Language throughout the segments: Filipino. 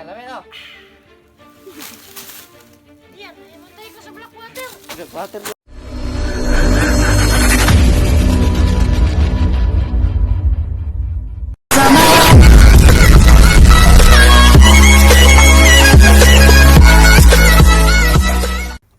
lamay oh. Yan, imatay ko sa black water. Blackwater.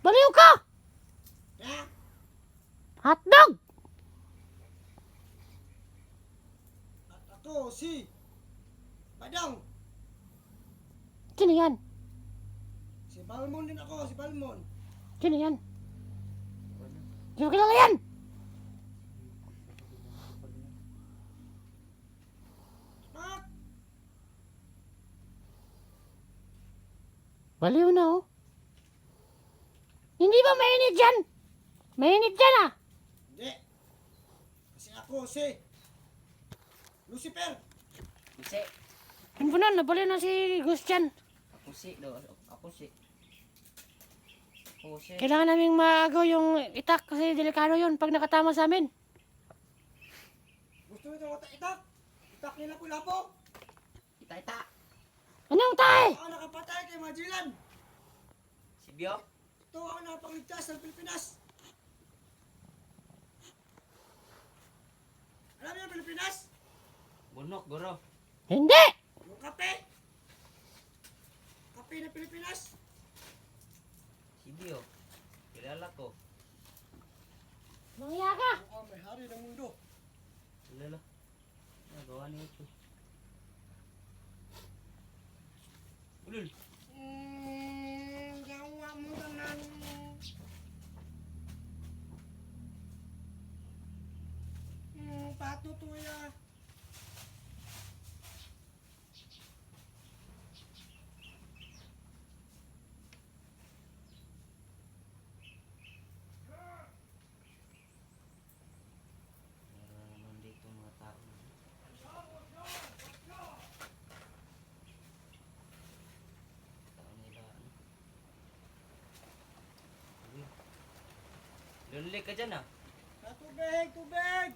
Baliw ka! Hotdog! At ako si Badang. Sino yan? Si Balmon din ako, si Balmon. Sino yan? Sino kilala yan? At Baliw na oh. Hindi ba mainit dyan? Mainit dyan ah. hindi. Kasi ako si Lucifer. Kasi Ano ba na? Nabaliw na si Gus dyan. ako si do, ako si. Ako si. Kailangan naming maagaw yung itak kasi delikado yun pag nakatama sa amin. Gusto nito itak? Itak nila po lapo. Ita. Anong tae? Ako nakapatay kay Magellan. Si Bio. Ito ang napangligtas ng Pilipinas. Alam niyo ang Pilipinas? Bunok guro. Hindi! Yung kape. Kape ng Pilipinas. Si Bio. Kilala ko. Mangya ka! Ang may hari ng mundo. Kilala. Nagawa niyo ito. Ulul. Gawa mo tanan. Patutuya. Meron naman dito mga tao. Tao nila ano. Uy. Lulili ka dyan ah. Tubig! Tubig!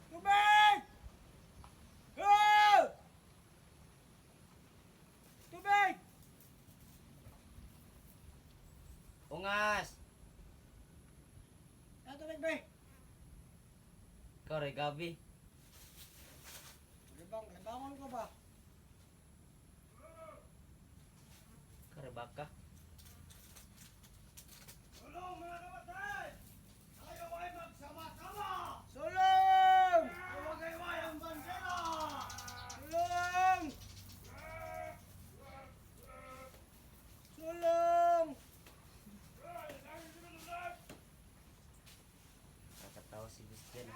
Tubig! Oh! Tubig! Ungas! Tubig be! Ikaw rin, Gabi. Libangon ko ba? Ikaw rin, Baka. Sulong mga kabatay! Ayaw ay magsama-sama! Sulong! Huwag-ay-way ang bandera! Sulong! Sulong! Kakatawa si Christian.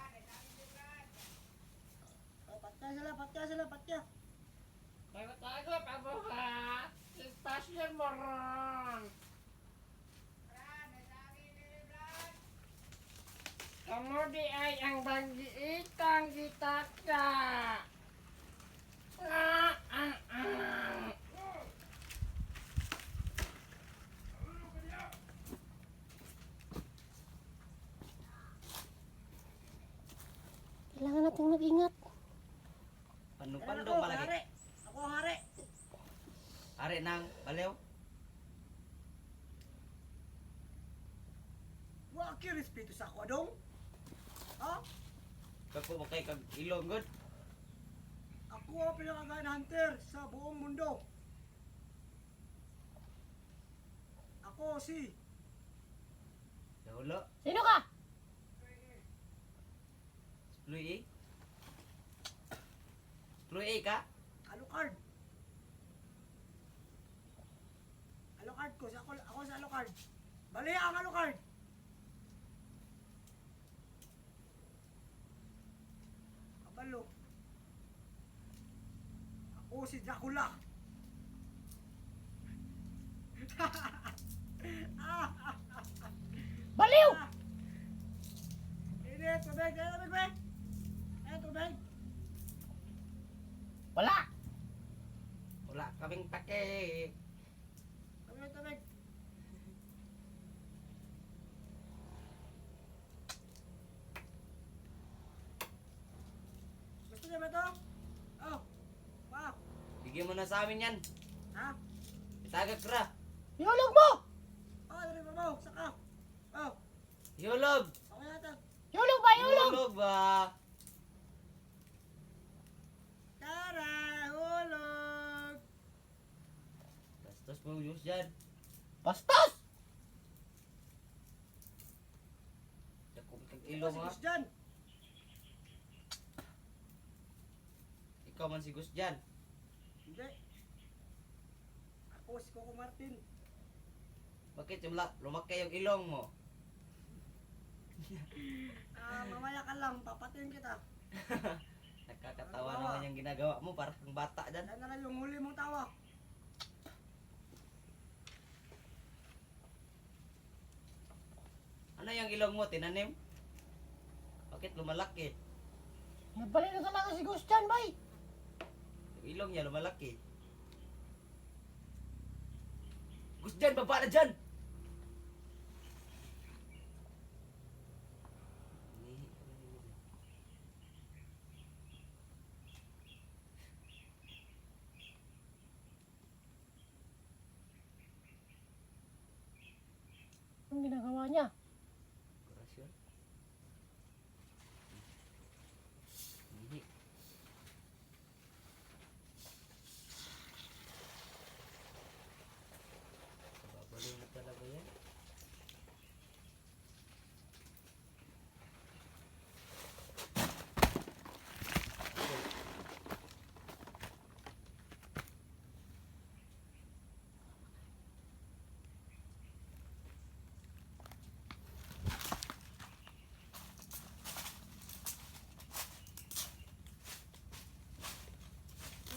Patya sila, patya! Tago, pabuhat! Istasyon mo ron! Kamu di ay ang bagiitang gitaka! Kailangan natin mag-ingat. Pandong-pandong malagi. Ako ang hari! Ari nang balew. Huwag kayo respeto sa ako, Adong! Ha? Kako mo kay kag ilong good. Ako ang pinakagain hunter sa buong mundo. Ako si Dahulo. Sino ka? Spluy. Spluy ka. Alucard. Alucard ko, ako sa Alucard. Bali ang Alucard. Kabalo. Ako si Dracula. Baliw! Ini tubig, be. Tubig. Wala! Wala kaming pake. Tubig. Gusto niya ba ito? Oh. Wow. Bigyan mo na sa amin yan. Ha? Sagag ra. Ihulog mo! Oh, dali pa mo. Saka. Oh, Hulog. ako yata. Ihulog ba? Ihulog! Hulog ba? Tara, hulog. Bastos mo yung dyan. Bastos! Dakong kang Ilo ilong si ha. Gus dyan. Ikaw man si Gus dyan. Hindi. Ako si Coco Martin. Bakit yung lumaki yung ilong mo? Mamaya ka lang, papatin kita. Nakakatawa naman yung ginagawa mo. Parang kang bata dyan. Yan na lang yung huli mong tawa. Ano yung ilong mo? Tinanim? Bakit lumalaki? Nabalik na talaga si Gus dyan, bay! Yung ilong niya lumalaki. Gus dyan! Baba na dyan! Anong ginagawa niya? Orasyon. Hindi. Babalo na talaga yan.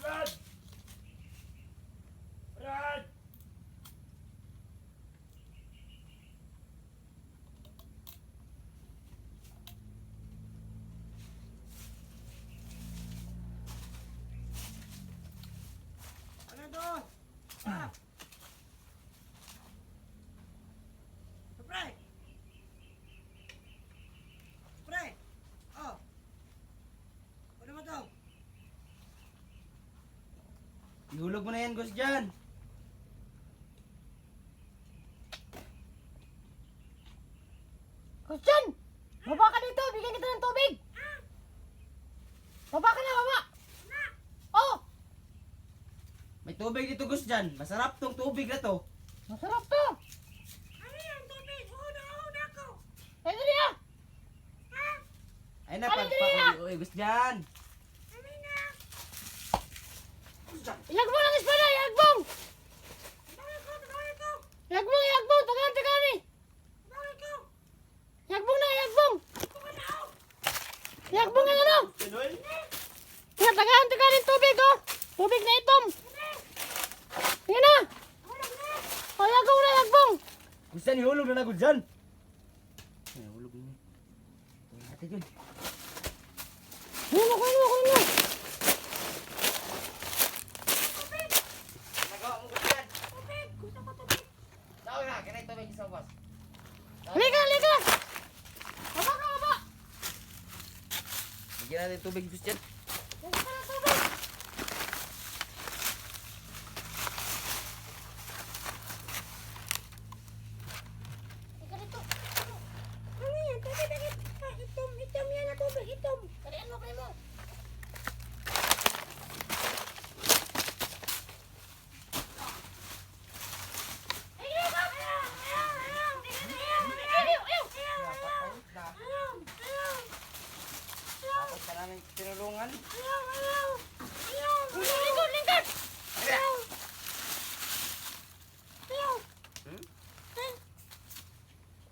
Brad! Brad! Ano to? Ah! Pre! Pre! Oh! Ano mo to? Ihulog mo na yan, Gus dyan! Gus dyan! Baba ka dito! Bigyan kita ng tubig! Baba ka na, baba! Oh! May tubig dito, Gus dyan. Masarap tong tubig na to. Masarap to! Ano yan? Tubig! Una ako! Eh, dali ah! Ay na, Ano din uy, Gus dyan! Ilagbong lang espada! Ilagbong! Ilagbong! Ilagbong! Tagaan! Tagaan eh! Ilagbong na! Ilagbong! Ilagbong ang ano! Pinoy? Tagaan! Tagaan yung tubig oh! Tubig na itom! Sige na! O, ilagbong na! Ilagbong! Gus dyan, ihulog na na, Gus dyan! Ay, ihulog na. Uy, natin yun. Kunin mo! Kunin mo! Kunin mo! Nagawa mo, Gus dyan! Tubig! Gusto ko tubig! Tawag na, kinay tubig sa bus. Halika! Halika! Baba ka! Baba! Bigyan natin tubig, Gus dyan. Baba ka ng tubig! Halika dito! Ano yan? Tubig! Itom! Itom yan na tubig! Itom! Kalian mo! Kalian mo! Tapos ka namin tinulungan. Lingkod! Lingkod! Hmm?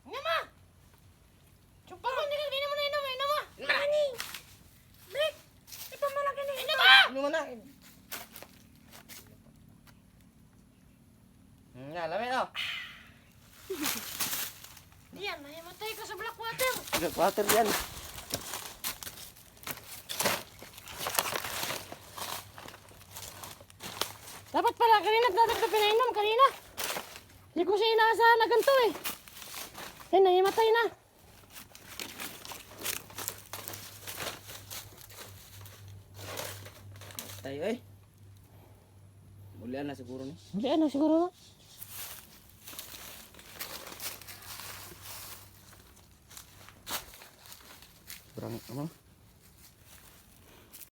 Nama! Chupa mo! Hindi mo na inom! Inom mo! Mani! Blik! Ito mo lang ganun! Inom mo! Ano mo na? Nga, lamin oh. Diyan! Nahimatay ka sa black water! Black water yan. Dapat pala, kanina dapat na pinainom, kanina. Hindi ko siya inaasahan na ganito eh. Yan, nahimatay na. Tayo eh. Ulian na siguro ni. Hindi ano siguro. Sobrang ano?